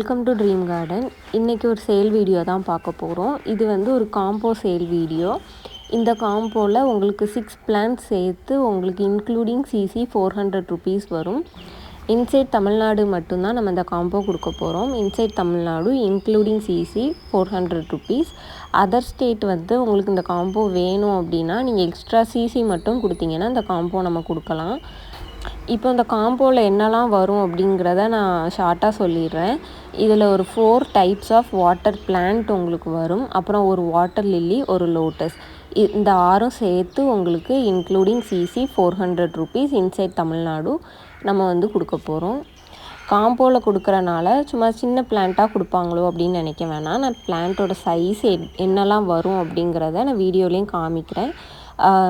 Welcome to dream garden. இன்றைக்கி ஒரு sale video தான் பார்க்க போகிறோம். இது வந்து ஒரு காம்போ சேல் வீடியோ. இந்த காம்போவில் உங்களுக்கு 6 பிளான்ஸ் சேர்த்து உங்களுக்கு இன்க்ளூடிங் சிசி 400 ருபீஸ் வரும். இன்சைட் தமிழ்நாடு மட்டும்தான் நம்ம இந்த காம்போ கொடுக்க போகிறோம். Inside Tamil Nadu including CC 400 rupees. Other state வந்து உங்களுக்கு இந்த காம்போ வேணும் அப்படின்னா நீங்கள் எக்ஸ்ட்ரா சிசி மட்டும் கொடுத்தீங்கன்னா இந்த காம்போ நம்ம கொடுக்கலாம். இப்போ இந்த காம்போவில் என்னெல்லாம் வரும் அப்படிங்கிறத நான் ஷார்ட்டாக சொல்லிடுறேன். இதில் ஒரு 4 டைப்ஸ் ஆஃப் வாட்டர் பிளான்ட் உங்களுக்கு வரும். அப்புறம் ஒரு வாட்டர் லில்லி, ஒரு லோட்டஸ். இந்த 6ம் சேர்த்து உங்களுக்கு including CC 400 rupees inside Tamil Nadu நம்ம வந்து கொடுக்க போகிறோம். காம்போவில் கொடுக்குறனால சும்மா சின்ன பிளான்ட்டாக கொடுப்பாங்களோ அப்படின்னு நினைக்க வேணாம். நான் பிளான்ட்டோட சைஸ் என்னெல்லாம் வரும் அப்படிங்கிறத நான் வீடியோலேயும் காமிக்கிறேன்.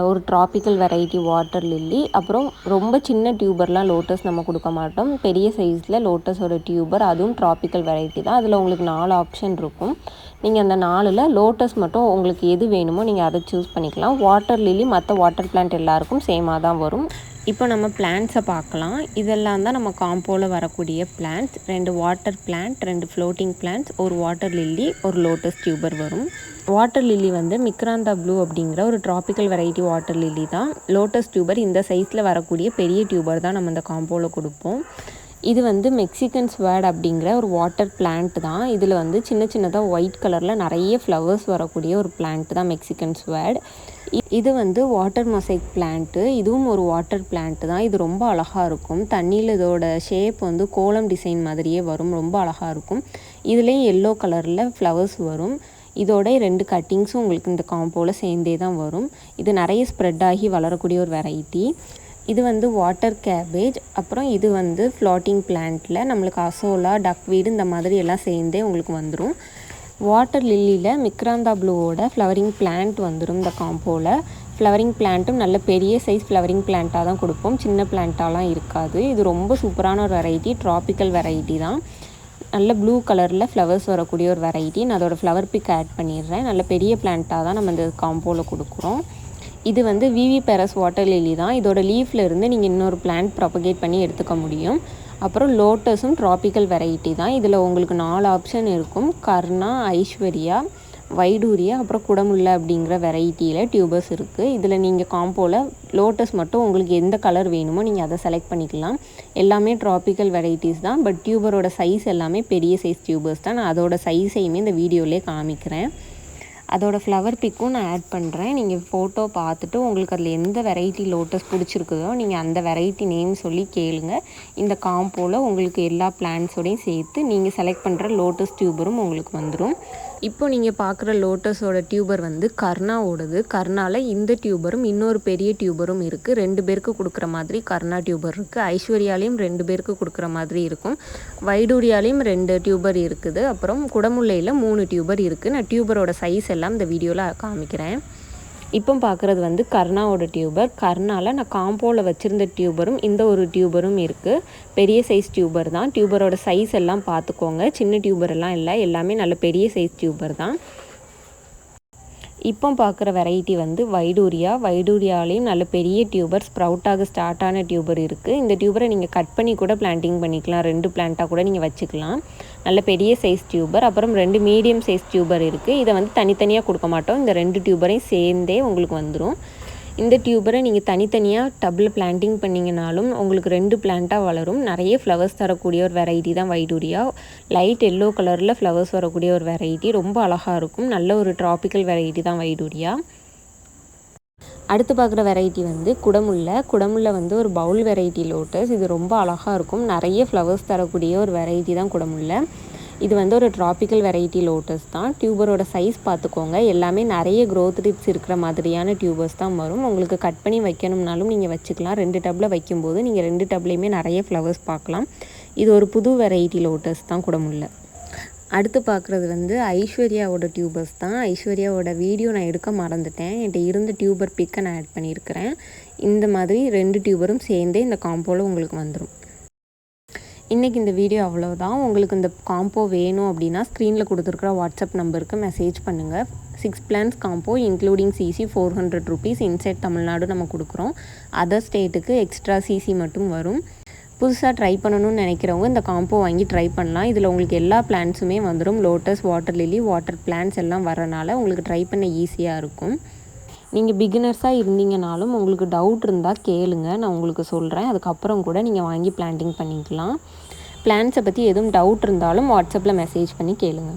ஒரு ட்ராபிக்கல் வெரைட்டி வாட்டர் லில்லி, அப்புறம் ரொம்ப சின்ன டியூபர்லாம் லோட்டஸ் நம்ம கொடுக்க மாட்டோம். பெரிய சைஸில் லோட்டஸோட டியூபர், அதுவும் ட்ராபிக்கல் வெரைட்டி தான். அதில் உங்களுக்கு 4 ஆப்ஷன் இருக்கும். நீங்கள் அந்த 4ல் லோட்டஸ் மட்டும் உங்களுக்கு எது வேணுமோ நீங்கள் அதை சூஸ் பண்ணிக்கலாம். வாட்டர் லில்லி மற்ற வாட்டர் பிளான்ட் எல்லாருக்கும் சேமாக தான் வரும். இப்போ நம்ம பிளான்ட்ஸை பார்க்கலாம். இதெல்லாம் தான் நம்ம காம்போவில் வரக்கூடிய plants. 2 water plant, 2 floating plants, ஒரு வாட்டர் லில்லி, ஒரு லோட்டஸ் டியூபர் வரும். வாட்டர் லில்லி வந்து மிக்ராந்தா ப்ளூ அப்படிங்கிற ஒரு ட்ராபிக்கல் வெரைட்டி வாட்டர் லில்லி தான். லோட்டஸ் டியூபர் இந்த சைஸில் வரக்கூடிய பெரிய டியூபர் தான் நம்ம இந்த காம்போவில் கொடுப்போம். இது வந்து மெக்சிகன் ஸ்வேர்ட் அப்படிங்கிற ஒரு வாட்டர் பிளான்ட் தான். இதில் வந்து சின்ன சின்னதாக ஒயிட் கலரில் நிறைய ஃப்ளவர்ஸ் வரக்கூடிய ஒரு பிளான்ட் தான் மெக்சிகன் ஸ்வேர்ட். இது வந்து வாட்டர் மொசைக் பிளான்ட்டு. இதுவும் ஒரு வாட்டர் பிளான்ட் தான். இது ரொம்ப அழகாக இருக்கும். தண்ணியில் இதோட ஷேப் வந்து கோலம் டிசைன் மாதிரியே வரும். ரொம்ப அழகாக இருக்கும். இதுலேயும் எல்லோ கலரில் ஃப்ளவர்ஸ் வரும். இதோட 2 கட்டிங்ஸும் உங்களுக்கு இந்த காம்போவில் சேர்ந்தே தான் வரும். இது நிறைய ஸ்ப்ரெட் ஆகி வளரக்கூடிய ஒரு வெரைட்டி. இது வந்து வாட்டர் கேபேஜ். அப்புறம் இது வந்து ஃப்ளாட்டிங் பிளான்ட்டில் நம்மளுக்கு அசோலா, டக்வீடு இந்த மாதிரி எல்லாம் சேர்ந்தே உங்களுக்கு வந்துடும். வாட்டர் லில்லியில் மிக்ராந்தா ப்ளூவோட ஃப்ளவரிங் பிளான்ட் வந்துடும் இந்த காம்போவில். ஃப்ளவரிங் பிளான்ட்டும் நல்ல பெரிய சைஸ் ஃப்ளவரிங் பிளான்ட்டாக தான் கொடுப்போம். சின்ன பிளான்ட்டாலாம் இருக்காது. இது ரொம்ப சூப்பரான ஒரு வெரைட்டி, ட்ராபிக்கல் வெரைட்டி தான். நல்ல ப்ளூ கலரில் ஃப்ளவர்ஸ் வரக்கூடிய ஒரு வெரைட்டி. நான் அதோடய ஃப்ளவர் பிக் ஆட் பண்ணிடுறேன். நல்ல பெரிய பிளான்ட்டாக தான் நம்ம இந்த காம்போவில் கொடுக்குறோம். இது வந்து விவி பெரஸ் வாட்டர் லில்லி தான். இதோட லீஃபில் இருந்து நீங்கள் இன்னொரு பிளான்ட் ப்ராபகேட் பண்ணி எடுத்துக்க முடியும். அப்புறம் லோட்டஸும் ட்ராபிக்கல் வெரைட்டி தான். இதில் உங்களுக்கு 4 ஆப்ஷன் இருக்கும். கர்ணா, ஐஸ்வர்யா, வைடூரியா, அப்புறம் குடமுல்லை அப்படிங்கிற வெரைட்டியில் டியூபர்ஸ் இருக்குது. இதில் நீங்கள் காம்போவில் லோட்டஸ் மட்டும் உங்களுக்கு எந்த கலர் வேணுமோ நீங்கள் அதை செலக்ட் பண்ணிக்கலாம். எல்லாமே ட்ராபிக்கல் வெரைட்டிஸ் தான். பட் டியூபரோட சைஸ் எல்லாமே பெரிய சைஸ் டியூபர்ஸ் தான். நான் அதோட சைஸையுமே இந்த வீடியோலேயே காமிக்கிறேன். அதோட ஃப்ளவர் பிக்கும் நான் ஆட் பண்ணுறேன். நீங்கள் ஃபோட்டோ பார்த்துட்டு உங்களுக்கு அதில் எந்த வெரைட்டி லோட்டஸ் பிடிச்சிருக்குதோ நீங்கள் அந்த வெரைட்டி நேம் சொல்லி கேளுங்க. இந்த காம்போவில் உங்களுக்கு எல்லா பிளான்ட்ஸோடையும் சேர்த்து நீங்கள் செலக்ட் பண்ணுற லோட்டஸ் டியூபரும் உங்களுக்கு வந்துடும். இப்போ நீங்கள் பார்க்குற லோட்டஸோட டியூபர் வந்து கர்ணாவோடது. கர்ணாவில் இந்த டியூபரும் இன்னொரு பெரிய டியூபரும் இருக்குது. 2 பேருக்கு கொடுக்குற மாதிரி கர்ணா டியூபர் இருக்குது. ஐஸ்வர்யாலையும் 2 பேருக்கு கொடுக்குற மாதிரி இருக்கும். வைடூரியாலையும் 2 டியூபர் இருக்குது. அப்புறம் குடமுல்லையில் 3 டியூபர் இருக்குது. நான் டியூபரோட சைஸ் எல்லாம் இந்த வீடியோவில் காமிக்கிறேன். இப்போ பார்க்குறது வந்து கர்ணாவோட டியூபர். கர்ணாவில் நான் காம்போவில் வச்சுருந்த டியூபரும் இந்த ஒரு டியூபரும் இருக்குது. பெரிய சைஸ் டியூபர் தான். டியூபரோட சைஸ் எல்லாம் பார்த்துக்கோங்க. சின்ன டியூபர் எல்லாம் இல்லை, எல்லாமே நல்ல பெரிய சைஸ் டியூபர் தான். இப்போ பார்க்குற வெரைட்டி வந்து வைடூரியா. வைடூரியாலையும் நல்ல பெரிய டியூபர், ஸ்ப்ரவுட்டாக ஸ்டார்ட் ஆன டியூபர் இருக்குது. இந்த டியூபரை நீங்கள் கட் பண்ணி கூட பிளான்டிங் பண்ணிக்கலாம். 2 பிளான்ட்டாக கூட நீங்கள் வச்சுக்கலாம். நல்ல பெரிய சைஸ் டியூபர். அப்புறம் 2 மீடியம் சைஸ் டியூபர் இருக்குது. இதை வந்து தனித்தனியாக கொடுக்க மாட்டோம். இந்த 2 டியூபரையும் சேர்ந்தே உங்களுக்கு வந்துடும். இந்த டியூபரை நீங்கள் தனித்தனியாக டப்பில் பிளான்டிங் பண்ணிங்கனாலும் உங்களுக்கு 2 பிளான்ட்டாக வளரும். நிறைய ஃப்ளவர்ஸ் தரக்கூடிய ஒரு வெரைட்டி தான் வைடூரியா. லைட் எல்லோ கலரில் ஃப்ளவர்ஸ் வரக்கூடிய ஒரு வெரைட்டி. ரொம்ப அழகாக இருக்கும். நல்ல ஒரு ட்ராபிக்கல் வெரைட்டி தான் வைடூரியா. அடுத்து பார்க்குற வெரைட்டி வந்து குடமுல்லை. குடமுல்லை வந்து ஒரு பவுல் வெரைட்டி லோட்டஸ். இது ரொம்ப அழகாக இருக்கும். நிறைய ஃப்ளவர்ஸ் தரக்கூடிய ஒரு வெரைட்டி தான் குடமுல்லை. இது வந்து ஒரு ட்ராபிக்கல் வெரைட்டி லோட்டஸ் தான். டியூபரோட சைஸ் பார்த்துக்கோங்க. எல்லாமே நிறைய க்ரோத் டிப்ஸ் இருக்கிற மாதிரியான டியூபர்ஸ் தான் வரும். உங்களுக்கு கட் பண்ணி வைக்கணும்னாலும் நீங்கள் வச்சுக்கலாம். 2 டப்பில் வைக்கும்போது நீங்கள் 2 டப்லேயுமே நிறைய ஃப்ளவர்ஸ் பார்க்கலாம். இது ஒரு புது வெரைட்டி லோட்டஸ் தான் குடமுல்லை. அடுத்து பார்க்குறது வந்து ஐஸ்வர்யாவோட டியூபர்ஸ் தான். ஐஸ்வர்யாவோட வீடியோ நான் எடுக்க மறந்துட்டேன். என்கிட்ட இருந்த டியூபர் பிக்கை நான் ஆட் பண்ணியிருக்கிறேன். இந்த மாதிரி 2 டியூபரும் சேர்ந்தே இந்த காம்போவில் உங்களுக்கு வந்துடும். இன்றைக்கி இந்த வீடியோ அவ்வளோதான். உங்களுக்கு இந்த காம்போ வேணும் அப்படின்னா ஸ்க்ரீனில் கொடுத்துருக்குற வாட்ஸ்அப் நம்பருக்கு மெசேஜ் பண்ணுங்கள். 6 plans combo including CC 400 rupees inside Tamil Nadu நம்ம கொடுக்குறோம். அதர் ஸ்டேட்டுக்கு எக்ஸ்ட்ரா சிசி மட்டும் வரும். புதுசாக ட்ரை பண்ணணும்னு நினைக்கிறவங்க இந்த காம்போ வாங்கி ட்ரை பண்ணலாம். இதில் உங்களுக்கு எல்லா பிளான்ட்ஸுமே வந்துடும். Lotus, water lily, water plants எல்லாம் வரனால உங்களுக்கு ட்ரை பண்ண ஈஸியாக இருக்கும். நீங்கள் பிகினர்ஸாக இருந்தீங்கனாலும் உங்களுக்கு டவுட் இருந்தால் கேளுங்க, நான் உங்களுக்கு சொல்கிறேன். அதுக்கப்புறம் கூட நீங்கள் வாங்கி பிளான்டிங் பண்ணிக்கலாம். பிளான்ட்ஸை பற்றி எதுவும் டவுட் இருந்தாலும் வாட்ஸ்அப்பில் மெசேஜ் பண்ணி கேளுங்க.